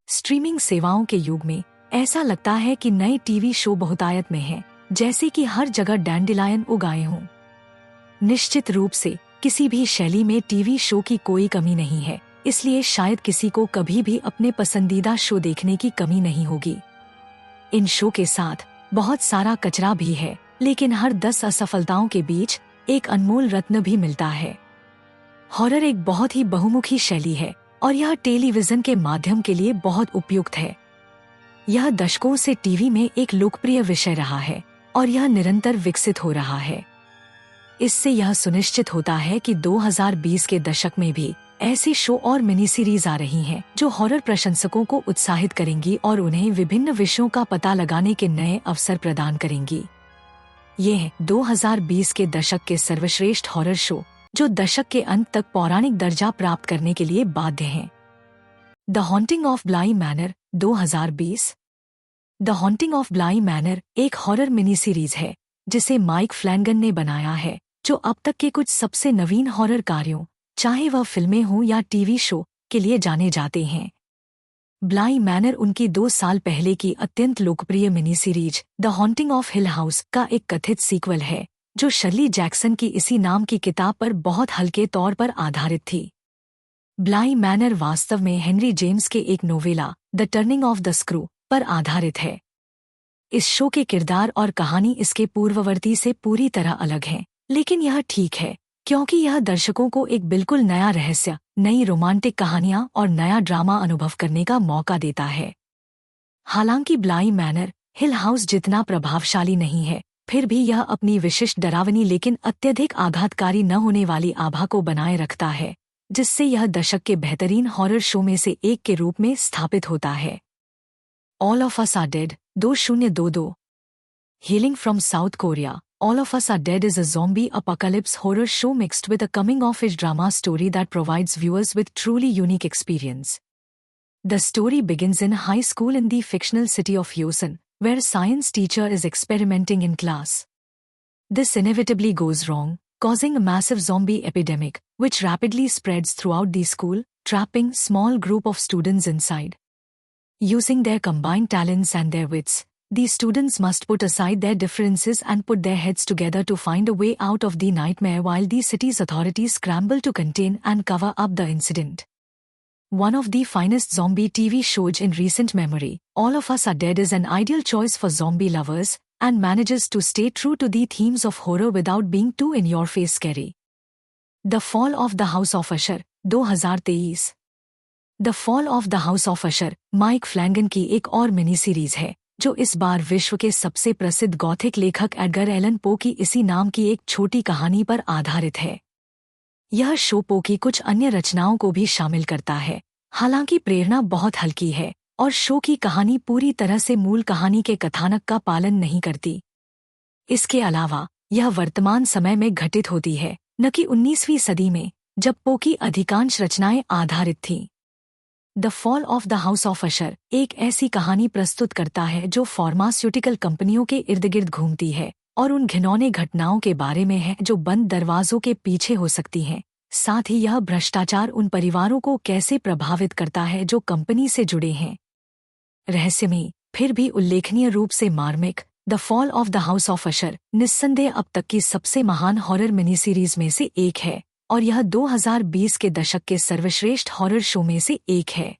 Streaming सेवाओं के युग में ऐसा लगता है कि नए टीवी शो बहुतायत में हैं, जैसे कि हर जगह डैंडिलायन उगाए हों। निश्चित रूप से किसी भी शैली में टीवी शो की कोई कमी नहीं है, इसलिए शायद किसी को कभी भी अपने पसंदीदा शो देखने की कमी नहीं होगी। इन शो के साथ बहुत सारा कचरा भी है, लेकिन हर 10 असफलताओं के बीच एक अनमोल रत्न भी मिलता है। हॉरर एक बहुत ही बहुमुखी शैली है और यह टेलीविजन के माध्यम के लिए बहुत उपयुक्त है। यह दशकों से टीवी में एक लोकप्रिय विषय रहा है और यह निरंतर विकसित हो रहा है। इससे यह सुनिश्चित होता है कि 2020 के दशक में भी ऐसे शो और मिनी सीरीज आ रही हैं जो हॉरर प्रशंसकों को उत्साहित करेंगी और उन्हें विभिन्न विषयों का पता लगाने के नए अवसर प्रदान करेंगी। ये हैं 2020 के दशक के सर्वश्रेष्ठ हॉरर शो जो दशक के अंत तक पौराणिक दर्जा प्राप्त करने के लिए बाध्य हैं। द हॉन्टिंग ऑफ ब्लाई मैनर 2020। द हॉन्टिंग ऑफ ब्लाई मैनर एक हॉरर मिनी सीरीज है जिसे माइक फ्लैनगन ने बनाया है, जो अब तक के कुछ सबसे नवीन हॉरर कार्यों, चाहे वह फिल्में हों या टीवी शो, के लिए जाने जाते हैं। ब्लाई मैनर उनकी 2 साल पहले की अत्यंत लोकप्रिय mini series the haunting of hill house का एक कथित सीक्वल है, जो शर्ली जैक्सन की इसी नाम की किताब पर बहुत हल्के तौर पर आधारित थी। ब्लाई मैनर वास्तव में हेनरी जेम्स के एक novella the turning of the screw पर आधारित है। इस शो के किरदार और कहानी इसके पूर्ववर्ती से पूरी तरह अलग हैं, लेकिन यह ठीक है क्योंकि यह दर्शकों को एक बिल्कुल नया रहस्य, नई रोमांटिक कहानियां और नया ड्रामा अनुभव करने का मौका देता है। हालांकि ब्लाई मैनर हिल हाउस जितना प्रभावशाली नहीं है, फिर भी यह अपनी विशिष्ट डरावनी लेकिन अत्यधिक आघातकारी न होने वाली आभा को बनाए रखता है, जिससे यह दशक के बेहतरीन हॉरर शो में से एक के रूप में स्थापित होता है। All of us are dead 2022। Hailing from South Korea, All of Us Are Dead is a zombie apocalypse horror show mixed with a coming-of-age drama story that provides viewers with truly unique experience. The story begins in high school in the fictional city of Yosan, where a science teacher is experimenting in class. This inevitably goes wrong, causing a massive zombie epidemic, which rapidly spreads throughout the school, trapping a small group of students inside. Using their combined talents and their wits, the students must put aside their differences and put their heads together to find a way out of the nightmare while the city's authorities scramble to contain and cover up the incident. One of the finest zombie TV shows in recent memory, All of Us Are Dead is an ideal choice for zombie lovers and manages to stay true to the themes of horror without being too in-your-face scary. The Fall of the House of Usher 2023। The fall of the house of Usher Mike Flanagan की एक और mini series है, जो इस बार विश्व के सबसे प्रसिद्ध गॉथिक लेखक एडगर एलन पो की इसी नाम की एक छोटी कहानी पर आधारित है। यह शो पो की कुछ अन्य रचनाओं को भी शामिल करता है, हालांकि प्रेरणा बहुत हल्की है और शो की कहानी पूरी तरह से मूल कहानी के कथानक का पालन नहीं करती। इसके अलावा यह वर्तमान समय में घटित होती है, न कि 19वीं सदी में, जब पो की अधिकांश रचनाएं आधारित थीं। The fall of the house of Usher एक ऐसी कहानी प्रस्तुत करता है जो फार्मास्यूटिकल कंपनियों के इर्द गिर्द घूमती है और उन घिनौने घटनाओं के बारे में है जो बंद दरवाजों के पीछे हो सकती हैं। साथ ही यह भ्रष्टाचार उन परिवारों को कैसे प्रभावित करता है जो कंपनी से जुड़े हैं। रहस्यमयी फिर भी उल्लेखनीय रूप से मार्मिक, the fall of the house of Usher निस्संदेह अब तक की सबसे महान हॉरर मिनी सीरीज में से एक है और यह 2020 के दशक के सर्वश्रेष्ठ हॉरर शो में से एक है।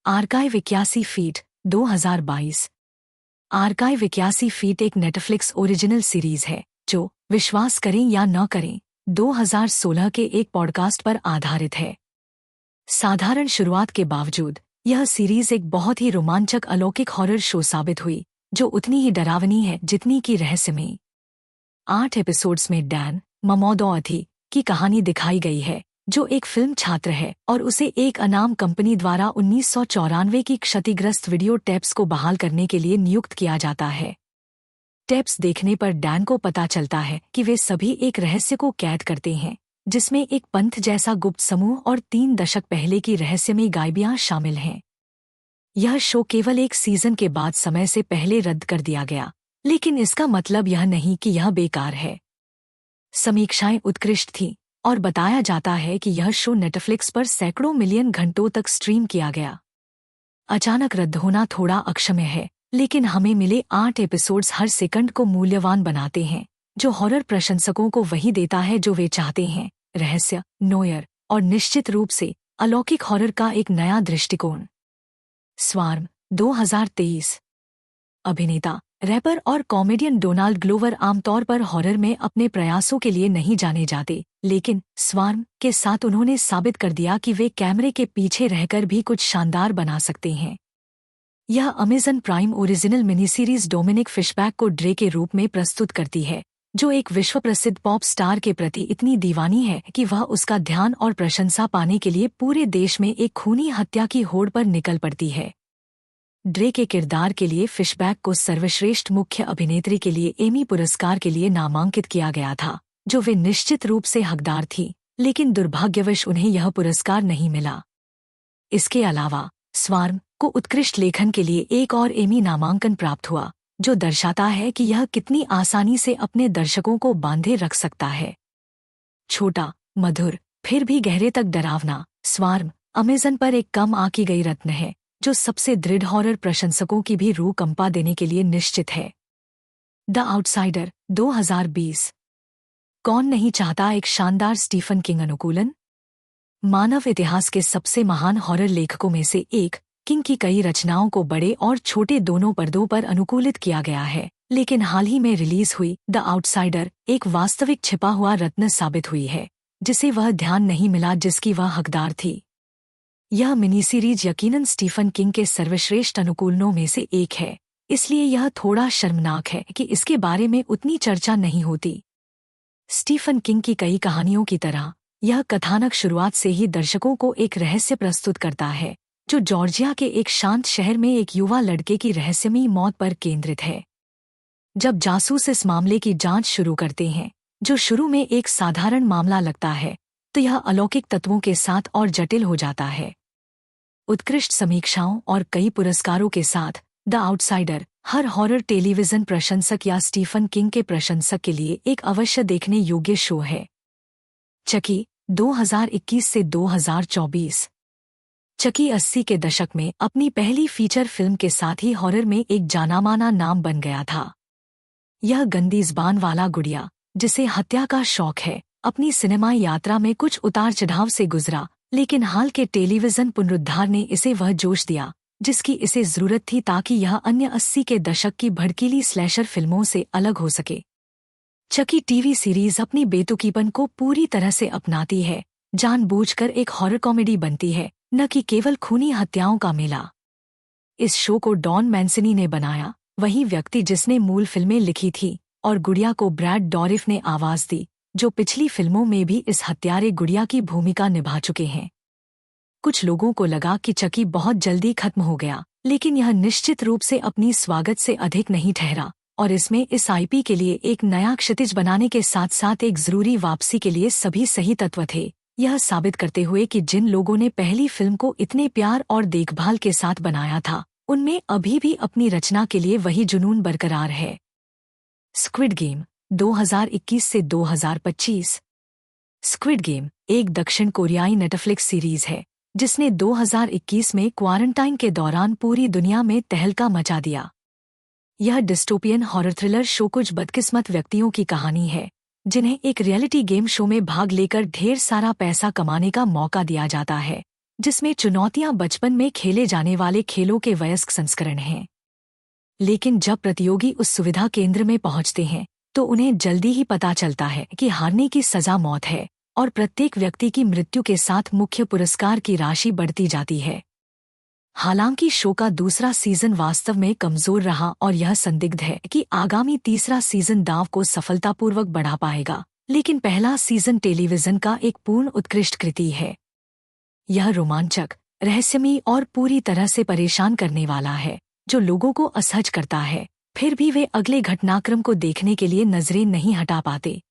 Archive 81 feet 2022। आर्काइव 81 फीट एक नेटफ्लिक्स ओरिजिनल सीरीज है जो, विश्वास करें या न करें, 2016 के एक पॉडकास्ट पर आधारित है। साधारण शुरुआत के बावजूद यह सीरीज एक बहुत ही रोमांचक अलौकिक हॉरर शो साबित हुई, जो उतनी ही डरावनी है जितनी की रहस्यमयी। 8 एपिसोड्स में डैन ममोदोअथी की कहानी दिखाई गई है, जो एक फिल्म छात्र है और उसे एक अनाम कंपनी द्वारा 1994 की क्षतिग्रस्त वीडियो टेप्स को बहाल करने के लिए नियुक्त किया जाता है। टेप्स देखने पर डैन को पता चलता है कि वे सभी एक रहस्य को कैद करते हैं, जिसमें एक पंथ जैसा गुप्त समूह और 3 दशक पहले की रहस्यमयी गायबियां शामिल हैं। यह शो केवल एक सीजन के बाद समय से पहले रद्द कर दिया गया, लेकिन इसका मतलब यह नहीं कि यह बेकार है। समीक्षाएं उत्कृष्ट थीं और बताया जाता है कि यह शो नेटफ्लिक्स पर सैकड़ों मिलियन घंटों तक स्ट्रीम किया गया। अचानक रद्द होना थोड़ा अक्षम्य है, लेकिन हमें मिले 8 एपिसोड्स हर सेकंड को मूल्यवान बनाते हैं, जो हॉरर प्रशंसकों को वही देता है जो वे चाहते हैं, रहस्य, नोयर और निश्चित रूप से अलौकिक हॉरर का एक नया दृष्टिकोण। स्वार्म 2023। अभिनेता, रैपर और कॉमेडियन डोनाल्ड ग्लोवर आमतौर पर हॉरर में अपने प्रयासों के लिए नहीं जाने जाते, लेकिन स्वार्म के साथ उन्होंने साबित कर दिया कि वे कैमरे के पीछे रहकर भी कुछ शानदार बना सकते हैं। यह Amazon Prime original mini series Dominique Fishback को ड्रे के रूप में प्रस्तुत करती है, जो एक विश्व प्रसिद्ध पॉप स्टार के प्रति इतनी दीवानी है कि वह उसका ध्यान और प्रशंसा पाने के लिए पूरे देश में एक खूनी हत्या की होड़ पर निकल पड़ती है। ड्रे के किरदार के लिए फिशबैक को सर्वश्रेष्ठ मुख्य अभिनेत्री के लिए एमी पुरस्कार के लिए नामांकित किया गया था, जो वे निश्चित रूप से हकदार थी, लेकिन दुर्भाग्यवश उन्हें यह पुरस्कार नहीं मिला। इसके अलावा स्वार्म को उत्कृष्ट लेखन के लिए एक और एमी नामांकन प्राप्त हुआ, जो दर्शाता है कि यह कितनी आसानी से अपने दर्शकों को बांधे रख सकता है। छोटा, मधुर, फिर भी गहरे तक डरावना, स्वार्म अमेज़न पर एक कम आंकी गई रत्न है, जो सबसे दृढ़ हॉरर प्रशंसकों की भी रूह कंपा देने के लिए निश्चित है। The outsider 2020। कौन नहीं चाहता एक शानदार स्टीफन किंग अनुकूलन? मानव इतिहास के सबसे महान हॉरर लेखकों में से एक, किंग की कई रचनाओं को बड़े और छोटे दोनों पर्दों पर अनुकूलित किया गया है, लेकिन हाल ही में रिलीज हुई द आउटसाइडर एक वास्तविक छिपा हुआ रत्न साबित हुई है, जिसे वह ध्यान नहीं मिला जिसकी वह हकदार थी। यह मिनी सीरीज यकीनन स्टीफन किंग के सर्वश्रेष्ठ अनुकूलनों में से एक है, इसलिए यह थोड़ा शर्मनाक है कि इसके बारे में उतनी चर्चा नहीं होती। स्टीफन किंग की कई कहानियों की तरह यह कथानक शुरुआत से ही दर्शकों को एक रहस्य प्रस्तुत करता है, जो जॉर्जिया के एक शांत शहर में एक युवा लड़के की रहस्यमयी मौत पर केंद्रित है। जब जासूस इस मामले की जांच शुरू करते हैं, जो शुरू में एक साधारण मामला लगता है, तो यह अलौकिक तत्वों के साथ और जटिल हो जाता है। उत्कृष्ट समीक्षाओं और कई पुरस्कारों के साथ the outsider her horror television प्रशंसक या स्टीफन किंग के प्रशंसक के लिए एक अवश्य देखने योग्य शो है। चकी 2021 से 2024। चकी 80 के दशक में अपनी पहली फीचर फिल्म के साथ ही हॉरर में एक जानामाना नाम बन गया था। यह गंदी ज़बान वाला गुड़िया, जिसे हत्या का शौक है, अपनी सिनेमा यात्रा में कुछ उतार चढ़ाव से गुजरा, लेकिन हाल के टेलीविजन पुनरुद्धार ने इसे वह जोश दिया जिसकी इसे जरूरत थी ताकि यह अन्य 80 के दशक की भड़कीली स्लैशर फिल्मों से अलग हो सके। चकी टीवी सीरीज अपनी बेतुकीपन को पूरी तरह से अपनाती है, जानबूझकर एक हॉरर कॉमेडी बनती है, न कि केवल खूनी हत्याओं का मेला। इस शो को डॉन मैंसिनी ने बनाया, वही व्यक्ति जिसने मूल फिल्में लिखी थी, और गुड़िया को ब्रैड डॉरिफ ने आवाज दी, जो पिछली फिल्मों में भी इस हत्यारे गुड़िया की भूमिका निभा चुके हैं। कुछ लोगों को लगा कि चकी बहुत जल्दी खत्म हो गया, लेकिन यह निश्चित रूप से अपनी स्वागत से अधिक नहीं ठहरा, और इसमें इस आईपी के लिए एक नया क्षितिज बनाने के साथ साथ एक जरूरी वापसी के लिए सभी सही तत्व थे, यह साबित करते हुए कि जिन लोगों ने पहली फिल्म को इतने प्यार और देखभाल के साथ बनाया था, उनमें अभी भी अपनी रचना के लिए वही जुनून बरकरार है। स्क्विड गेम 2021 से 2025। स्क्विड गेम एक दक्षिण कोरियाई नेटफ्लिक्स सीरीज है, जिसने 2021 में क्वारंटाइन के दौरान पूरी दुनिया में तहलका मचा दिया। यह डिस्टोपियन हॉरर थ्रिलर शो कुछ बदकिस्मत व्यक्तियों की कहानी है, जिन्हें एक रियलिटी गेम शो में भाग लेकर ढेर सारा पैसा कमाने का मौका दिया जाता है, जिसमें चुनौतियां बचपन में खेले जाने वाले खेलों के वयस्क संस्करण हैं। लेकिन जब प्रतियोगी उस सुविधा केंद्र में पहुंचते हैं, तो उन्हें जल्दी ही पता चलता है कि हारने की सजा मौत है, और प्रत्येक व्यक्ति की मृत्यु के साथ मुख्य पुरस्कार की राशि बढ़ती जाती है। हालांकि शो का दूसरा सीजन वास्तव में कमजोर रहा और यह संदिग्ध है कि आगामी तीसरा सीजन दांव को सफलतापूर्वक बढ़ा पाएगा, लेकिन पहला सीजन टेलीविजन का एक पूर्ण उत्कृष्ट कृति है। यह रोमांचक, रहस्यमयी और पूरी तरह से परेशान करने वाला है, जो लोगों को असहज करता है, फिर भी वे अगले घटनाक्रम को देखने के लिए नजरें नहीं हटा पाते।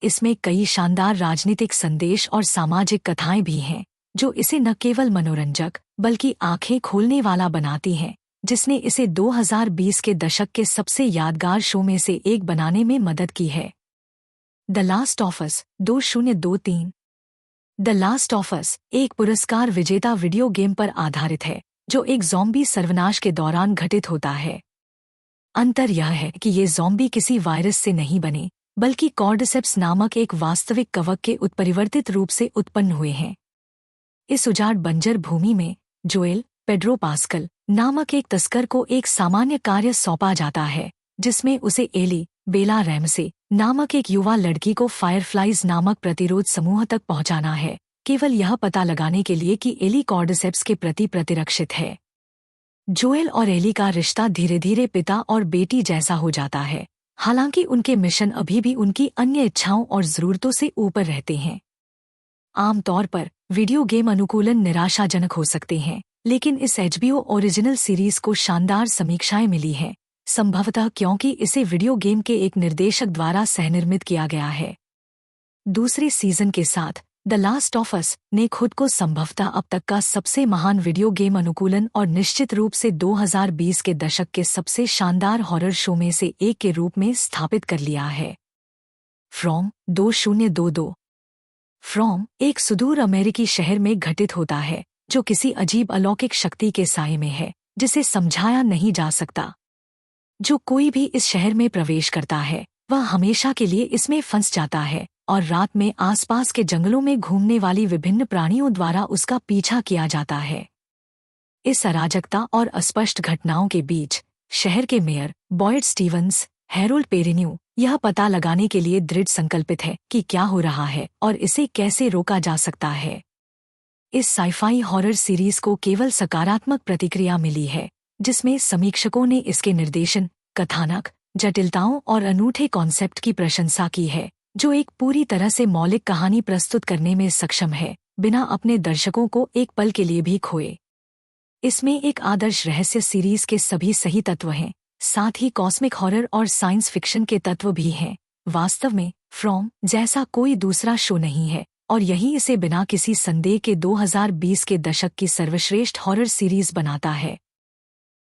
इसमें कई शानदार राजनीतिक संदेश और सामाजिक कथाएं भी हैं, जो इसे न केवल मनोरंजक बल्कि आंखें खोलने वाला बनाती हैं, जिसने इसे 2020 के दशक के सबसे यादगार शो में से एक बनाने में मदद की है। The last of us 2023। The last of us एक पुरस्कार विजेता वीडियो गेम पर आधारित है जो एक ज़ॉम्बी सर्वनाश के दौरान घटित होता है। अंतर यह है कि ये ज़ॉम्बी किसी वायरस से नहीं बने, बल्कि कॉर्डिसेप्स नामक एक वास्तविक कवक के उत्परिवर्तित रूप से उत्पन्न हुए हैं। इस उजाड़ बंजर भूमि में जोएल पेड्रो पास्कल नामक एक तस्कर को एक सामान्य कार्य सौंपा जाता है, जिसमें उसे एली बेला रैमसे नामक एक युवा लड़की को फायरफ्लाइज नामक प्रतिरोध समूह तक पहुंचाना है, केवल यह पता लगाने के लिए कि एली कॉर्डिसेप्स के प्रति प्रतिरक्षित है। जोएल और एली का रिश्ता धीरे धीरे पिता और बेटी जैसा हो जाता है, हालांकि उनके मिशन अभी भी उनकी अन्य इच्छाओं और ज़रूरतों से ऊपर रहते हैं। आमतौर पर वीडियो गेम अनुकूलन निराशाजनक हो सकते हैं, लेकिन इस HBO ओरिजिनल सीरीज को शानदार समीक्षाएं मिली हैं, संभवतः क्योंकि इसे वीडियो गेम के एक निर्देशक द्वारा सहनिर्मित किया गया है। दूसरे सीजन के साथ द लास्ट ऑफ अस ने खुद को संभवतः अब तक का सबसे महान वीडियो गेम अनुकूलन और निश्चित रूप से 2020 के दशक के सबसे शानदार हॉरर शो में से एक के रूप में स्थापित कर लिया है। फ्रॉम 2022। फ्रॉम एक सुदूर अमेरिकी शहर में घटित होता है जो किसी अजीब अलौकिक शक्ति के साये में है जिसे समझाया नहीं जा सकता। जो कोई भी इस शहर में प्रवेश करता है वह हमेशा के लिए इसमें फंस जाता है और रात में आसपास के जंगलों में घूमने वाली विभिन्न प्राणियों द्वारा उसका पीछा किया जाता है। इस अराजकता और अस्पष्ट घटनाओं के बीच शहर के मेयर बॉयड स्टीवंस हैरोल्ड पेरिन्यू यह पता लगाने के लिए दृढ़ संकल्पित है कि क्या हो रहा है और इसे कैसे रोका जा सकता है। इस साइफाई हॉरर सीरीज को केवल सकारात्मक प्रतिक्रिया मिली है, जिसमें समीक्षकों ने इसके निर्देशन, कथानक, जटिलताओं और अनूठे कॉन्सेप्ट की प्रशंसा की है, जो एक पूरी तरह से मौलिक कहानी प्रस्तुत करने में सक्षम है, बिना अपने दर्शकों को एक पल के लिए भी खोए। इसमें एक आदर्श रहस्य सीरीज के सभी सही तत्व हैं, साथ ही कॉस्मिक हॉरर और साइंस फिक्शन के तत्व भी हैं। वास्तव में फ्रॉम जैसा कोई दूसरा शो नहीं है और यही इसे बिना किसी संदेह के 2020 के दशक की सर्वश्रेष्ठ हॉरर सीरीज बनाता है।